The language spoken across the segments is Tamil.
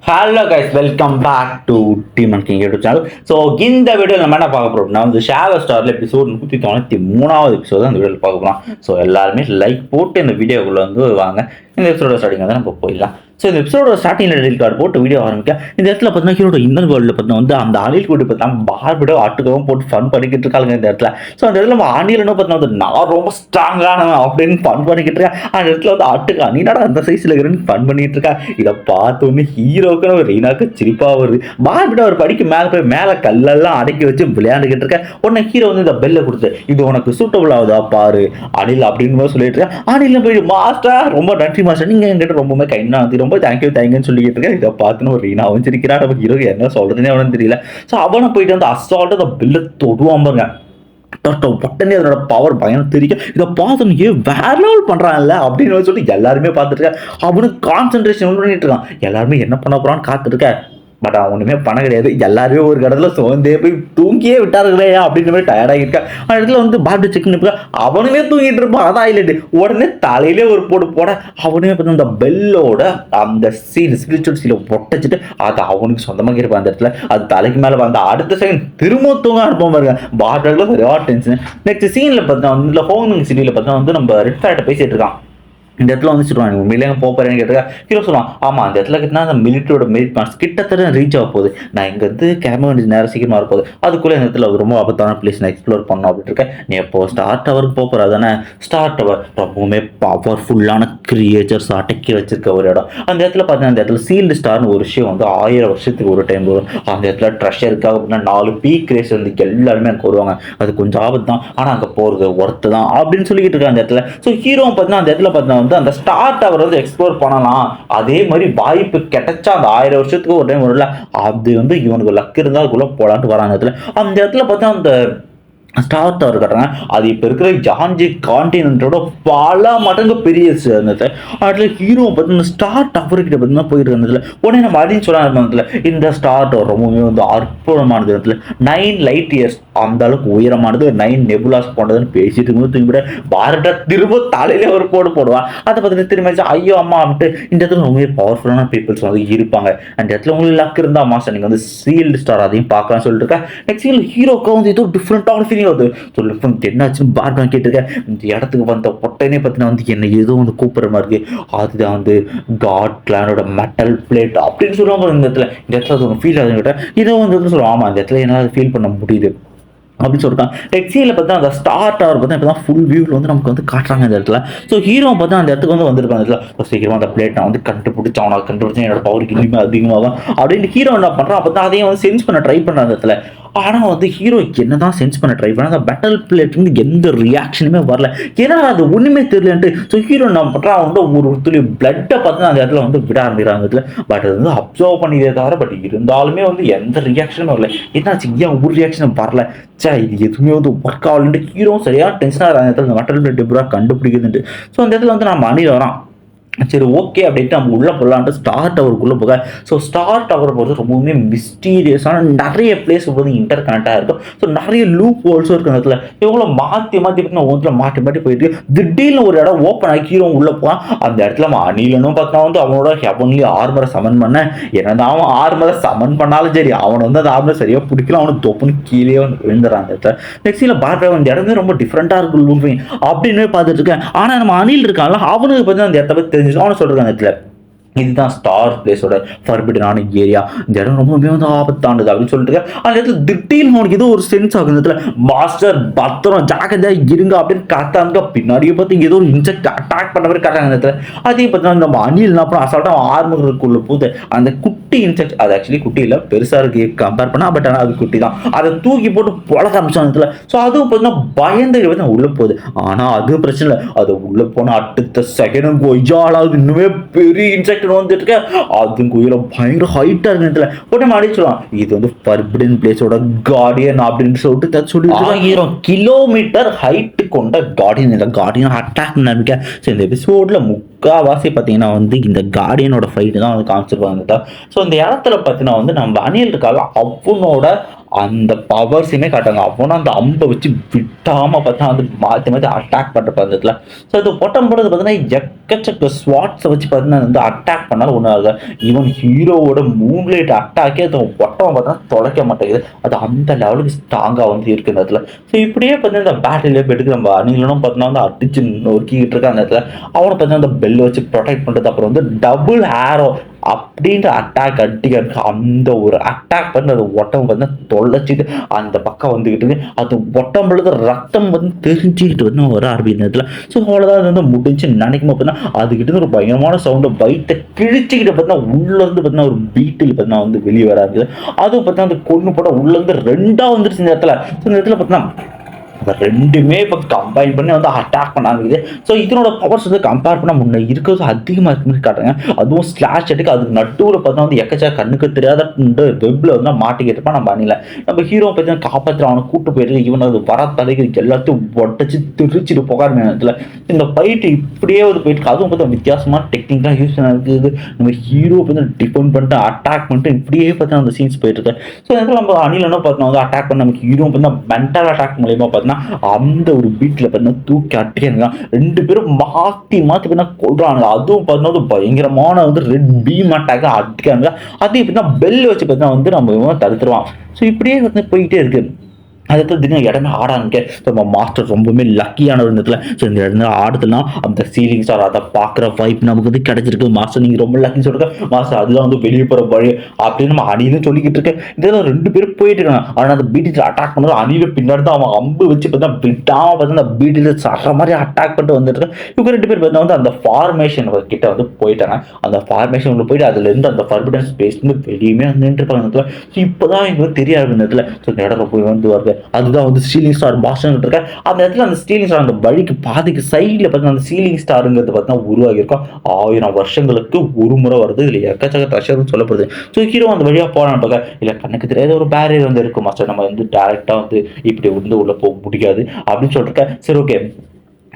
Hello guys, welcome back to demon king YouTube channel. So இந்த வீடியோ நம்ம என்ன பார்க்க போகிறோம், நான் வந்து ஷேவர் ஸ்டாரில் எபிசோட் 193வது எபிசோட் அந்த வீடியோவில் பார்க்க போகிறோம். ஸோ எல்லாருமே லைக் போட்டு இந்த வீடியோக்குள்ளே வந்து வாங்க. இந்த எபிசோட ஸ்டார்டிங் வந்து நம்ம போயிடலாம். ஸோ இந்த எபிசோட ஸ்டார்டிங்கில் டெலிட் கார்டு போட்டு வீடியோ ஆரம்பிக்க இந்த இடத்துல பார்த்தீங்கன்னா ஹீரோட இன்னர் வேர்ல்டில் பார்த்தீங்கன்னா வந்து அந்த அணில் கூட்டி பார்த்தீங்கன்னா பார்பிடோ ஆட்டுக்கவும் போட்டு ஃபன் பண்ணிக்கிட்டு இருக்காங்க இந்த இடத்துல. ஸோ அந்த இடத்துல நம்ம அணில் என்ன பார்த்தீங்கன்னா வந்து நான் ரொம்ப ஸ்ட்ராங்கானவன் அப்படின்னு ஃபன் பண்ணிக்கிட்டு இருக்கேன். அந்த இடத்துல வந்து ஆட்டுக்கா நீனாடா அந்த சைஸில் இருக்கிறேன்னு ஃபன் பண்ணிட்டு இருக்கா. இதை பார்த்தோன்னே ஹீரோக்கு நம்ம ரீனாக்கு சிரிப்பாக வருது. பார்பிடோ ஒரு படிக்கு மேலே போய் மேலே கல்லெல்லாம் அடக்கி வச்சு விளையாண்டுக்கிட்டு இருக்கேன். உடனே ஹீரோ வந்து இந்த பெல்லை கொடுத்து இது உனக்கு சூட்டபிள் ஆகுதா பாரு அணில் அப்படின்னு சொல்லிட்டு இருக்கேன். அணில் போய் மாஸ்டர் ரொம்ப நன்றி மாஸ்டர், நீங்கள் என்கிட்ட ரொம்பவே கைண்டா வந்து ரொம்ப தேங்க்யூன்னு சொல்லிக்கிட்டு இருக்கேன். இதை பார்த்துன்னு ஒரு ரீனாவும் சிரிக்கிறான். நம்ம ஹீரோ என்ன சொல்றதுன்னே அவனுக்கு தெரியல. ஸோ அவனை போயிட்டு வந்து அசால்ட்டு அந்த பில்லை தொடுவான் பாருங்க. உடனே அதனோட பவர் பயணம் தெரியும். இதை பார்த்து ஏன் வேற லெவல் பண்றான்ல அப்படின்னு சொல்லிட்டு எல்லாருமே பார்த்துட்டு இருக்க. அவனுக்கு கான்சென்ட்ரேஷன் பண்ணிட்டு இருக்கான். எல்லாருமே என்ன பண்ண போறான்னு காத்துட்டு இருக்க. பட் அவன் ஒன்றுமே பண்ண கிடையாது. எல்லாருமே ஒரு கடத்துல சோர்ந்தே போய் தூங்கியே விட்டாருங்களே அப்படின்னு மாதிரி டயர்டாக இருக்கா. அந்த இடத்துல வந்து பாட்டு செக் பண்ணி அவனுமே தூங்கிட்டு இருப்பான். அதான் இல்லட்டு உடனே தலையிலே ஒரு போட அவனுமே பார்த்து அந்த பெல்லோட அந்த சீல் ஸ்பிரிச்சுவல் சீலை ஒட்டச்சிட்டு அது அவனுக்கு சொந்தமாக இருப்பான். அந்த இடத்துல அது தலைக்கு மேலே வந்து அடுத்த செகண்ட் திரும்ப தூங்க அனுப்ப பாருங்க. பாட்டில் சரியா டென்ஷன். நெக்ஸ்ட் சீனில் பார்த்தா வந்து ஹோமிங் சிட்டியில் பார்த்தா வந்து நம்ம ரெட் ஃபேர்ட்ட பேசிட்டு இருக்கான். இந்த இடத்துல வந்து சொல்லுவாங்க உண்மையிலேயே போகிறேன்னு கேட்டிருக்கா. ஹீரோ சொல்லுவான் ஆமாம் அந்த இடத்துல கிட்டனா அந்த மிலிட்டரியோட மெரிட் மார்க்ஸ் கிட்டத்தட்ட ரீச் ஆக போகுது. நான் இங்கே வந்து கேமரா நேரம் சீக்கிரமாக இருப்போது. அதுக்குள்ளே இந்த இடத்துல ரொம்ப ஆபத்தான பிளேஸ் நான் எக்ஸ்ப்ளோர் பண்ணணும் அப்படின்னு இருக்கேன். நீ எப்போ ஸ்டார் டவருக்கு போகிற தானே. ஸ்டார் டவர் ரொம்பவுமே பவர்ஃபுல்லான கிரியேச்சர்ஸ் அடக்கி வச்சிருக்க ஒரு இடம். அந்த இடத்துல பார்த்தீங்கன்னா அந்த இடத்துல சீல்டு ஸ்டார்னு ஒரு விஷயம் வந்து 1000 வருஷத்துக்கு ஒரு டைம் வரும். அந்த இடத்துல ட்ரெஷருக்காக அப்படின்னா 4 பீக் ரேஸ் வந்து எல்லாருமே அங்கே வருவாங்க. அது கொஞ்சம் ஆபத்து தான், ஆனால் அங்கே போகிறது ஒர்த்து தான் அப்படின்னு சொல்லிக்கிட்டு இருக்காங்க அந்த இடத்துல. ஸோ ஹீரோ பார்த்தீங்கன்னா அந்த இடத்துல பார்த்தீங்கன்னா அந்த ஸ்டார் டவர் வந்து எக்ஸ்ப்ளோர் பண்ணலாம். அதே மாதிரி வாய்ப்பு கிடைச்சா அந்த 1000 வருஷத்துக்கு ஒரு டைம் வரல. அது வந்து இவனுக்கு லக் இருந்தால் அதுக்குள்ள போலான்ட்டு வராங்க. அந்த இடத்துல பார்த்தா அந்த ஸ்டார் டவர் கட்டுறாங்க. அது இப்போ இருக்கிற ஜான்ஜி கான்டினென்ட்டோட பல மடங்கு பெரிய இருந்தது. அதில் ஹீரோ பார்த்தீங்கன்னா ஸ்டார் டவர் கிட்ட பார்த்தீங்கன்னா போயிட்டு இருந்ததுல உடனே நம்ம அப்படின்னு சொன்ன இந்த ஸ்டார் டவர் ரொம்பவே வந்து அற்புதமானது. இடத்துல 9 லைட் இயர்ஸ் அந்த அளவுக்கு உயரமானது. 9 நெபுலாஸ் போனதுன்னு பேசிட்டு இருக்கும்போது தூங்கிவிட பாரட்டா திரும்ப தலையிலே ஒரு போடுவான். அதை பார்த்துட்டு திரும்ப ஐயோ அம்மா அப்படின்ட்டு இந்த இடத்துல ரொம்பவே பவர்ஃபுல்லான பீப்புள்ஸ் வந்து இருப்பாங்க. அந்த இடத்துல உங்களுக்கு லக் இருந்தால் மாஸ்டர் நீங்கள் வந்து சீல்டு ஸ்டார் அதையும் பார்க்கலாம்னு சொல்லிட்டு இருக்கேன். நெக்ஸ்ட் ஹீரோக்கு வந்து ஏதோ டிஃப்ரெண்டான ஃபீலிங் வருது. என்னாச்சுன்னு பார்க்க கேட்டிருக்கேன். இந்த இடத்துக்கு வந்த பொட்டனே பார்த்தீங்கன்னா வந்து என்ன ஏதோ வந்து கூப்பிடுற மாதிரி இருக்கு. அதுதான் வந்து காட் கிளானோட மெட்டல் பிளேட் அப்படின்னு சொல்லுவாங்க. இந்த இடத்துல அது ஒன்று ஃபீல் ஆகுது கிட்ட இதை வந்து சொல்லுவாங்க. ஆமாம் இந்த இடத்துல என்னால் ஃபீல் பண்ண முடியுது அப்படின்னு சொல்லிட்டான். டெக்ஸியில் பார்த்தா அந்த ஸ்டார் டவர் பார்த்தா இப்போ தான் ஃபுல் வியூவில் வந்து நமக்கு வந்து காட்டுறாங்க இந்த இடத்துல. ஸோ ஹீரோ பார்த்தா அந்த இடத்துக்கு வந்து வந்திருக்காங்க. இடத்துல சீக்கிரமாக அந்த பிளேட் நான் வந்து கண்டுபிடிச்சேன், அவனால் கண்டுபிடிச்சேன், என்னோட பவருக்கு இனிமே அதிகமாகும் அப்படின்னு ஹீரோ என்ன பண்ணுறான். அப்போ தான் அதையும் வந்து சென்ஸ் பண்ண ட்ரை பண்ணுற அந்த இடத்துல. ஆனால் வந்து ஹீரோ என்ன தான் சென்ஸ் பண்ண ட்ரை பண்ண அந்த பேட்டல் பிளேட் வந்து எந்த ரியாக்ஷனுமே வரல. ஏன்னா அது ஒன்றுமே தெரியலன்ட்டு. ஸோ ஹீரோ என்ன பண்ணுறான், அவன் வந்து ஒரு துளி பிளட்டை பார்த்து அந்த இடத்துல வந்து விட ஆரம்பிக்கிறாங்க இடத்துல. பட் அது வந்து அப்சர்வ் பண்ணியதே தவிர பட் இருந்தாலுமே வந்து எந்த ரியாக்ஷனும் வரல. என்னாச்சு ஏன் ஒரு ரியாக்ஷனும் வரல, சே இது எதுவுமே வந்து ஒர்க் ஆகலன்ட்டு ஹீரோ சரியாக டென்ஷனாக இருக்கிற இடத்துல அந்த மெட்டல் பிளேட் எப்படா கண்டுபிடிக்குதுன்ட்டு. ஸோ அந்த இடத்துல வந்து நம்ம அணில் வரான். சரி ஓகே அப்படின்ட்டு நம்ம உள்ளே போகலான்ட்டு ஸ்டார் டவருக்குள்ளே போக. ஸோ ஸ்டார் டவரை பொறுத்து ரொம்பவுமே மிஸ்டீரியஸான நிறைய பிளேஸ் வந்து இன்டர் கனெக்டாக இருக்கும். ஸோ நிறைய லூப் ஹோல்ஸும் இருக்கும் இடத்துல. இவங்கள மாற்றி பார்த்தீங்கன்னா மாற்றி போயிட்டு திடீர்னு ஒரு இடம் ஓப்பன் ஆகி ஹீரோ உள்ளே போவான். அந்த இடத்துல நம்ம அணிலனும் பார்த்தா வந்து அவனோட ஹெவன்லி ஆர்மரை சமன் பண்ண. என்னதான் அவன் ஆர்மரை சமன் பண்ணாலும் சரி அவனை வந்து அந்த ஆர்மரை சரியாக பிடிக்கல. அவனுக்கு தொப்புன்னு கீழே வந்து விழுந்துறான் அந்த இடத்துல. நெக்ஸ்ட்ல பார்க்குற அந்த இடமே ரொம்ப டிஃப்ரெண்ட்டாக இருக்கும் அப்படின்னு பார்த்துட்டு இருக்கேன். ஆனால் நம்ம அணில் இருக்கான்ல அவனுக்கு பார்த்தீங்கன்னா அந்த இடத்த பற்றி அவனை சொல்றாங்க இடத்துல இதுதான் ஸ்டார் பிளேஸோட ஃபர்பிடனான ஏரியா. இந்த இடம் ரொம்பவே வந்து ஆபத்தானது அப்படின்னு சொல்லிட்டு அந்த இடத்துல திடீர்னு அவனுக்கு ஏதோ ஒரு சென்ஸ் ஆகுது. இடத்துல மாஸ்டர் பத்திரம் ஜாக்கிரதையா இருங்க அப்படின்னு காத்தாங்க. பின்னாடியே பார்த்து ஏதோ ஒரு இன்செக்ட் அட்டாக் பண்ண மாதிரி காட்டாங்க. இடத்துல அதே பார்த்தீங்கன்னா நம்ம அணில் அப்புறம் அசால்ட்டா ஆர்மருக்குள்ள போது அந்த குட்டி இன்செக்ட், அது ஆக்சுவலி குட்டி இல்லை பெருசா இருக்கு கம்பேர் பண்ணா. பட் ஆனால் அது குட்டி தான். அதை தூக்கி போட்டு பழக ஆரம்பிச்சான் இடத்துல. ஸோ அதுவும் பார்த்தீங்கன்னா பயந்து உள்ள போகுது. ஆனால் அது பிரச்சனை இல்லை. அது உள்ள போன அடுத்த செகண்ட் கொய்யாலாவது இன்னுமே பெரிய இன்செக்ட் வந்துட்டு இருக்க. அது கோயில பயங்கர ஹைட்டா இருக்கு. உடனே அடிச்சிடலாம் இது வந்து ஃபர்பிடன் பிளேஸோட கார்டியன் அப்படின்னு சொல்லிட்டு சொல்லி 1000 கிலோமீட்டர் ஹைட் கொண்ட கார்டியன் அட்டாக் நடக்க. ஸோ இந்த எபிசோட்ல முக்காவாசி பார்த்தீங்கன்னா வந்து இந்த கார்டியனோட ஃபைட்டு தான் வந்து காமிச்சிருப்பாங்க. ஸோ இந்த இடத்துல பார்த்தீங்கன்னா வந்து நம்ம அணில் இருக்கால அவனோட அந்த பவர்ஸையுமே காட்டுறாங்க. அவனும் அந்த அம்பை வச்சு விட்டாமல் பார்த்தா வந்து மாற்றி மாற்றி அட்டாக் பண்ணுற பந்தத்தில். ஸோ இது பொட்டம் போடுறது பார்த்தீங்கன்னா எக்கச்சக்க ஸ்வாட்ஸை வச்சு பார்த்தீங்கன்னா வந்து அட்டாக் பண்ணாலும் ஒன்றும் ஆகுது. ஈவன் ஹீரோவோட மூன்லைட் அட்டாக்கே அது பொட்டம் பார்த்தா தொலைக்க மாட்டேங்குது. அது அந்த லெவலுக்கு ஸ்ட்ராங்காக வந்து இருக்குது அந்த இடத்துல. ஸோ இப்படியே பார்த்தீங்கன்னா இந்த பேட்டிலே போயிட்டு நம்ம அணிலும் பார்த்தீங்கன்னா வந்து அடிச்சு நொறுக்கிட்டு இருக்க அந்த இடத்துல அவனை பார்த்தீங்கன்னா அந்த பெல்லை வச்சு ப்ரொடெக்ட் பண்ணுறது. அப்புறம் வந்து டபுள் ஆரோ அப்படின்ற அட்டாக் அடிக்க அந்த ஒரு அட்டாக் பண்ணி அது ஒட்டம் வந்து தொலைச்சிட்டு அந்த பக்கம் வந்துக்கிட்டு இருக்கு. அது ஒட்டம் பொழுது ரத்தம் வந்து தெரிஞ்சுக்கிட்டு வந்து வர ஆரம்பிக்கிறதுல. ஸோ அவ்வளோதான் அது வந்து முடிஞ்சு நினைக்கும் பார்த்தீங்கன்னா அதுக்கிட்ட ஒரு பயங்கரமான சவுண்டை பைட்டை கிழிச்சிக்கிட்டு பார்த்தீங்கன்னா உள்ளேருந்து பார்த்தீங்கன்னா ஒரு பீட்டில் பார்த்தீங்கன்னா வந்து வெளியே வர ஆரம்பிக்குது. அதுவும் பார்த்தீங்கன்னா அந்த கொண்டு போட உள்ளேருந்து ரெண்டாக வந்துருச்சு இந்த இடத்துல. ஸோ இந்த இடத்துல பார்த்தீங்கன்னா ரெண்டுமே இப்போ கம்பைன் பண்ணி வந்து அட்டாக் பண்ண ஆரம்பிக்குது. ஸோ இதனோட பவர்ஸ் வந்து கம்பேர் பண்ணால் முன்னே இருக்கிறது அதிகமாக இருக்குன்னு காட்டுறாங்க. அதுவும் ஸ்லாஷ் அடிக்கு அதுக்கு நடுவில் பார்த்தா வந்து எக்கச்சக்க கண்ணுக்கு தெரியாத வெப்பில் வந்து மாட்டிக்கிட்டு இருப்பான் நம்ம அணில. நம்ம ஹீரோ பார்த்தீங்கன்னா காப்பாற்ற அவனை கூட்டு போயிருக்கு. இவன் அது வர தலைக்கு எல்லாத்தையும் உடச்சி திருச்சிட்டு போகாத நேரத்தில் இந்த ஃபைட்டு இப்படியே வந்து போயிட்டு அதுவும் பார்த்தா வித்தியாசமான டெக்னிக்காக யூஸ் இருக்குது. நம்ம ஹீரோ வந்து டிஃபெண்ட் பண்ணிட்டு அட்டாக் பண்ணிட்டு இப்படியே பார்த்தா அந்த சீன்ஸ் போயிட்டு இருக்கு. ஸோ அதில் நம்ம அணிலன்னு பார்த்தோம் வந்து அட்டாக் பண்ண நமக்கு ஹீரோ பார்த்தா மென்டல் அட்டாக் மூலியமாக பார்த்தீங்கன்னா அந்த ஒரு பீட்ல பார்த்தீங்கன்னா தூக்கி அட்டிங்க ரெண்டு பேரும் மாற்றி பார்த்தீங்கன்னா கொள்றாங்க. அதுவும் பார்த்தீங்கன்னா பயங்கரமான வந்து ரெட் பீம் அட்டாக் அடிக்காங்க. அது எப்படின்னா பெல் வச்சு பார்த்தீங்கன்னா வந்து நம்ம தடுத்துருவான். ஸோ இப்படியே வந்து போயிட்டே இருக்கு. அதுக்கு தினம் இடமே ஆடானுங்க. நம்ம மாஸ்டர் ரொம்பவுமே லக்கியான ஒரு இடத்துல. ஸோ இந்த இடத்துல ஆடுதுலாம் அந்த சீலிங் ஸ்டார் அதை பார்க்குற வைப் நமக்கு வந்து கிடைச்சிருக்கு. மாஸ்டர் நீங்கள் ரொம்ப லக்கின்னு சொல்லிருக்க மாஸ்டர் அதுதான் வந்து வெளியே போகிற வழி அப்படின்னு நம்ம அணின்னு சொல்லிக்கிட்டு இருக்கேன். இதெல்லாம் ரெண்டு பேரும் போயிட்டு இருக்காங்க. ஆனால் அந்த பீட்டில் அட்டாக் பண்ணுறது அணில பின்னாடி தான் அவன் அம்பு வச்சு பார்த்தா விட்டாமல் பார்த்தா அந்த பீட்டில் சடுற மாதிரி அட்டாக் பண்ணிட்டு வந்துட்டு இவங்க ரெண்டு பேர் பார்த்தா வந்து அந்த ஃபார்மேஷன் கிட்ட வந்து போயிட்டாங்க. அந்த ஃபார்மேஷன் போயிட்டு அதுலேருந்து அந்த ஃபர்பிடன் ஸ்பேஸ் வந்து வெளியுமே வந்துட்டு இருக்காங்க. ஸோ இப்போ தான் எங்களுக்கு தெரியாது இந்த இடத்துல. ஸோ இந்த இடம் போய் வந்து வருது. அதுதான் வந்து ஸ்டீலிங் ஸ்டார் பாஸ்டன் இருக்க அந்த இடத்துல அந்த ஸ்டீலிங் ஸ்டார் அந்த வழிக்கு பாதிக்கு சைடில் பார்த்தீங்கன்னா அந்த ஸ்டீலிங் ஸ்டாருங்கிறது பார்த்தீங்கன்னா உருவாகியிருக்கும். 1000 வருஷங்களுக்கு ஒரு முறை வருது. இதில் எக்கச்சக்க ட்ரெஷர்னு சொல்லப்படுது. ஸோ ஹீரோ அந்த வழியாக போகிறான்னு பார்க்க இல்லை கண்ணுக்கு தெரியாத ஒரு பேரியர் வந்து இருக்கும் மாஸ்டர். நம்ம வந்து டேரெக்டாக வந்து இப்படி வந்து உள்ளே போக முடியாது அப்படின்னு சொல்லிருக்கேன். சரி ஓகே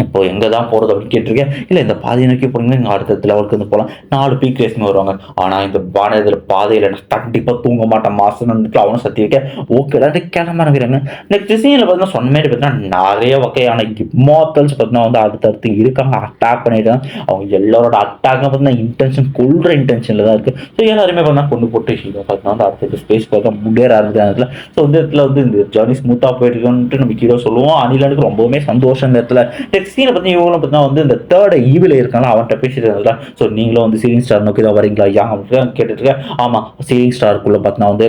இப்போ எங்கே தான் போகிறது அப்படின்னு கேட்டிருக்கேன். இல்லை இந்த பாதையை நோக்கி போனீங்கன்னா நீங்கள் அடுத்த லெவலுக்கு வந்து போகலாம். 4 பீக் ரேஸ்னு வருவாங்க. ஆனால் இந்த பானையில் பாதையில் நான் கண்டிப்பாக தூங்க மாட்டேன் மாசம்னு அவனும் சத்தி வைக்க ஓகேடா கிளம்ப ஆரம்பிக்கிறாங்க. நெக்ஸ்ட் சீனில் பார்த்தீங்கன்னா சொன்ன மாதிரி பார்த்தீங்கன்னா நிறைய வகையான இம்மார்டல்ஸ் பார்த்தீங்கன்னா வந்து அடுத்தடுத்து இருக்காங்க. அட்டாக் பண்ணிட்டாங்க. அவங்க எல்லாரோட அட்டாக் பார்த்தீங்கன்னா இன்டென்ஷன் கொள்கிற இன்டென்ஷனில் தான் இருக்குது. ஸோ எல்லாருமே பார்த்தீங்கன்னா கொண்டு போட்டு ஹீரோ பார்த்தீங்கன்னா வந்து அடுத்த ஸ்பேஸ் பார்த்தா முன்னேற ஆரம்பிக்கிறாங்க. ஸோ இந்த இடத்துல வந்து இந்த ஜர்னி ஸ்மூத்தாக போயிட்டு இருக்குன்ட்டு நம்ம ஹீரோ சொல்லுவோம். அணிலனுக்கு ரொம்பவுமே சந்தோஷம் இந்த இடத்துல. சீனை பற்றி இவங்களும் பார்த்தீங்கன்னா வந்து இந்த தேர்ட் ஈவில் இருக்காங்க அவன்கிட்ட பேசிட்டு இருந்தா. ஸோ நீங்களும் வந்து சீலிங் ஸ்டார் நோக்கி தான் வரீங்களா யா அப்படின்னு கேட்டுட்டு இருக்கேன். ஆமாம் சீலிங் ஸ்டாருக்குள்ளே பார்த்தீங்கன்னா வந்து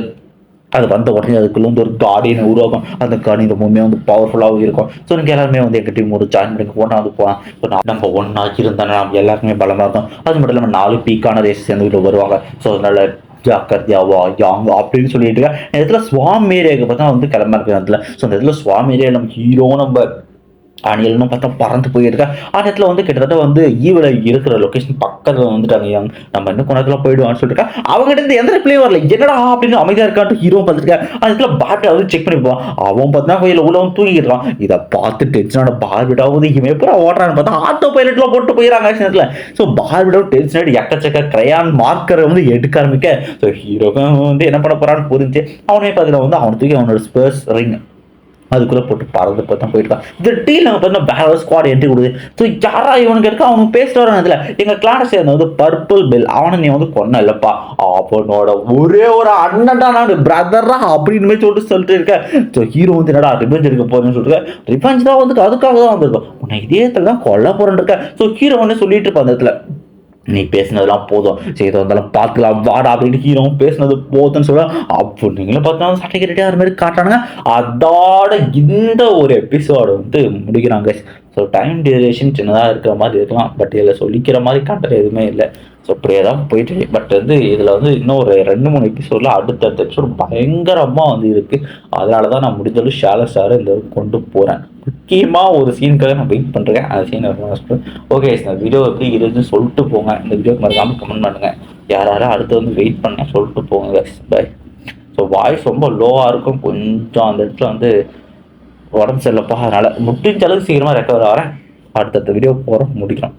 அது வந்த உடனே அதுக்குள்ள வந்து ஒரு கார்டியன் உருவாகும். அந்த கார்டியன் ரொம்பவுமே வந்து பவர்ஃபுல்லாகவும் இருக்கும். ஸோ நீங்கள் எல்லாருமே வந்து எங்கள் டீம் ஒரு ஜாயின் பண்ணி போனால் வந்து போகலாம். ஸோ நம்ம ஒன்றாக்கி இருந்தாலும் நம்ம எல்லாருக்குமே பலமாக இருக்கும். அது மட்டும் இல்லாமல் 4 பீக்கான ரேஸ் சேர்ந்து வருவாங்க. ஸோ அதனால ஜாக்கிரதையாவா யாங்க அப்படின்னு சொல்லிட்டு இந்த இடத்துல ஸ்வாம் ஏரியாவுக்கு பார்த்தா வந்து கிளம்ப இருக்கு இடத்துல. ஸோ அந்த இடத்துல ஸ்வாம் ஏரியா நம்ம ஹீரோ நம்ம அணில்னு பார்த்தா பறந்து போயிருக்கா. அந்த இடத்துல வந்து கிட்டத்தட்ட வந்து ஈவில் இருக்கிற லொக்கேஷன் பக்கத்தில் வந்துட்டாங்க. நம்ம இன்னும் கொண்டத்தில் போயிடுவான்னு சொல்லிட்டு அவங்ககிட்ட இருந்து எந்த ரிப்ளே வரல. என்னடா அப்படின்னு அமைதியாக இருக்கான்ட்டு ஹீரோ பார்த்துருக்கேன். அந்த இடத்துல பாட்டை வந்து செக் பண்ணி போவான். அவன் பார்த்தா கோயில் உள்ளவன் தூங்கிட்டு இருக்கான். இதை பார்த்து டென்ஷனோட பார்பிடாவது இவன் எப்போ ஓட்டுறான்னு பார்த்தா ஆட்டோ பைலட்லாம் போட்டு போயிடறாங்க இடத்துல. ஸோ பார்பிடாவும் டென்ஷன் ஆகிட்டு எக்கச்சக்க கிரையான் மார்க்கரை வந்து எடுக்க ஆரம்பிக்க ஸோ ஹீரோக்கும் வந்து என்ன பண்ண போறான்னு புரிஞ்சு அவனே பார்த்துட்டு வந்து அவனை தூக்கி அவனோட ஸ்பேஸ் ரிங் அதுக்குள்ளே போட்டு பறந்து பார்த்தா போயிட்டுருக்கான். இந்த டீல் நாங்கள் பார்த்தீங்கன்னா வேற ஸ்குவாட் என்ட்ரி கொடுக்குது. ஸோ யாரா இவனுக்கு இருக்கா அவங்க பேசிட்டு வரான். இதில் எங்கள் கிளானை சேர்ந்த வந்து பர்பிள் பெல் அவனை நீ வந்து கொன்ன இல்லைப்பா அவனோட ஒரே ஒரு அண்ணன்டா நான் பிரதரா அப்படின்னு சொல்லிட்டு இருக்கேன். ஸோ ஹீரோ வந்து என்னடா ரிவெஞ்ச் எடுக்க போறேன்னு சொல்லிட்டு ரிவெஞ்ச் தான் வந்து அதுக்காக தான் வந்திருக்கோம். உன்னை இதே இடத்துல தான் கொல்ல போறேன்னு இருக்கேன். ஸோ ஹீரோ வந்து சொல்லிட்டு இருப்பான் அந்த இடத்துல நீ பேசினதெல்லாம் போதும் சரி வந்தாலும் பார்த்துக்கலாம் வாடா அப்படின்னு ஹீரோவும் பேசினது போதும்னு சொல்ல அப்போ நீங்களும் பார்த்தா சட்டை கட்டிட்டு அது மாதிரி காட்டுறானுங்க. அதோட இந்த ஒரு எபிசோடு வந்து முடிக்கிறாங்க. ஸோ டைம் டியூரேஷன் சின்னதாக இருக்கிற மாதிரி இருக்கலாம். பட் இதில் சொல்லிக்கிற மாதிரி காட்டுறது எதுவுமே இல்லை. ஸோ இப்படியே தான் போயிட்டு பட் வந்து இதில் வந்து இன்னும் ஒரு 2-3 எபிசோடில் அடுத்தடுத்த எபிசோடு பயங்கரமாக வந்து இருக்குது. அதனால தான் நான் முடிஞ்சளவு ஷேலஸ் ஸ்டாரை இந்த கொண்டு போகிறேன். முக்கியமாக ஒரு சீனுக்காக நான் வெயிட் பண்ணுறேன். அந்த சீனை ஓகே இந்த வீடியோ எப்படி இருக்குதுன்னு சொல்லிட்டு போங்க. இந்த வீடியோக்கு மறக்காமல் கமெண்ட் பண்ணுங்கள். யாரும் அடுத்து வந்து வெயிட் பண்ண சொல்லிட்டு போங்க. பாய். ஸோ வாய்ஸ் ரொம்ப லோவாக இருக்கும். கொஞ்சம் அந்த இடத்துல வந்து உடம்பு சரியில்லைப்பா. அதனால் முடிஞ்ச அளவுக்கு சீக்கிரமாக ரெக்கவர் ஆகிறேன். அடுத்தடுத்த வீடியோ போகிறோம் முடிக்கிறோம்.